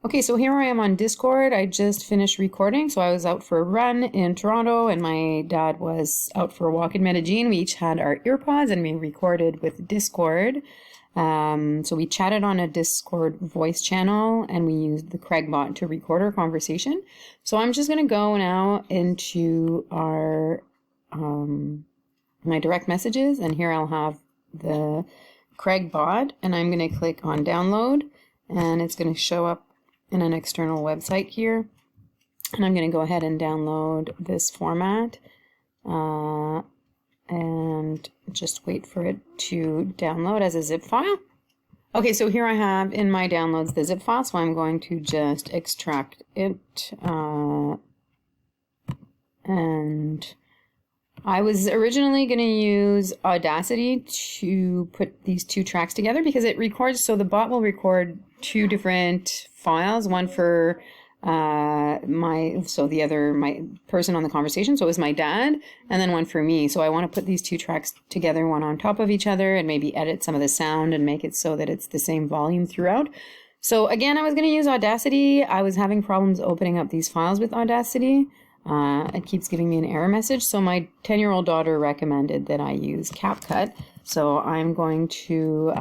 Okay, so here I am on Discord. I just finished recording. So I was out for a run in Toronto and my dad was out for a walk in Medellin. We each had our earpods and we recorded with Discord. So we chatted on a Discord voice channel and we used the Craigbot to record our conversation. So I'm just going to go now into our my direct messages, and here I'll have the Craigbot, and I'm going to click on download, and it's going to show up in an external website here. And I'm going to go ahead and download this format and just wait for it to download as a zip file. Okay, so here I have in my downloads the zip file, so I'm going to just extract it. And I was originally going to use Audacity to put these two tracks together because it records, so the bot will record two different files, one for my person on the conversation, so it was my dad, and then one for me. So I want to put these two tracks together, one on top of each other, and maybe edit some of the sound and make it so that it's the same volume throughout. So again, I was going to use Audacity. I was having problems opening up these files with Audacity. It keeps giving me an error message. So my 10-year-old daughter recommended that I use CapCut. So I'm going to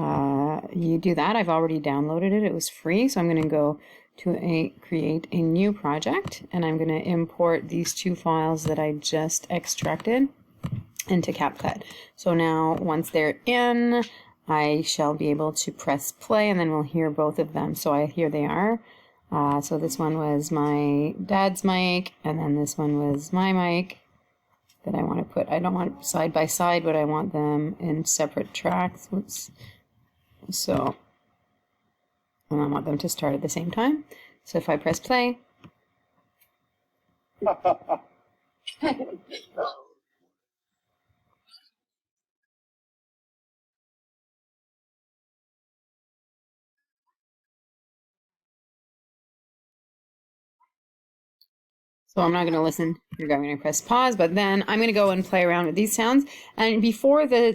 do that. I've already downloaded it. It was free. So I'm going to go to create a new project, and I'm going to import these two files that I just extracted into CapCut. So now once they're in, I shall be able to press play, and then we'll hear both of them. So here they are. So this one was my dad's mic, and then this one was my mic that I want to put. I don't want side by side, but I want them in separate tracks. Oops. So, and I want them to start at the same time. So if I press play. So I'm not going to listen. You're going to press pause, but then I'm going to go and play around with these sounds. And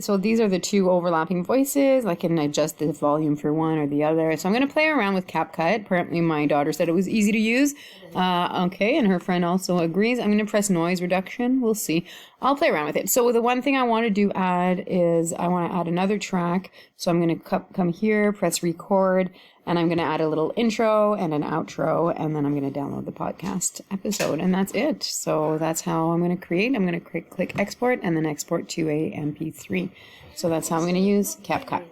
so these are the two overlapping voices. I can adjust the volume for one or the other. So I'm going to play around with CapCut. Apparently my daughter said it was easy to use. Okay, and her friend also agrees. I'm going to press noise reduction. We'll see. I'll play around with it. So the one thing I want to add is I want to add another track. So I'm going to come here, press record, and I'm going to add a little intro and an outro, and then I'm going to download the podcast episode, and that's it. So that's how I'm going to create. I'm going to click export and then export to a MP3. So that's how I'm going to use CapCut.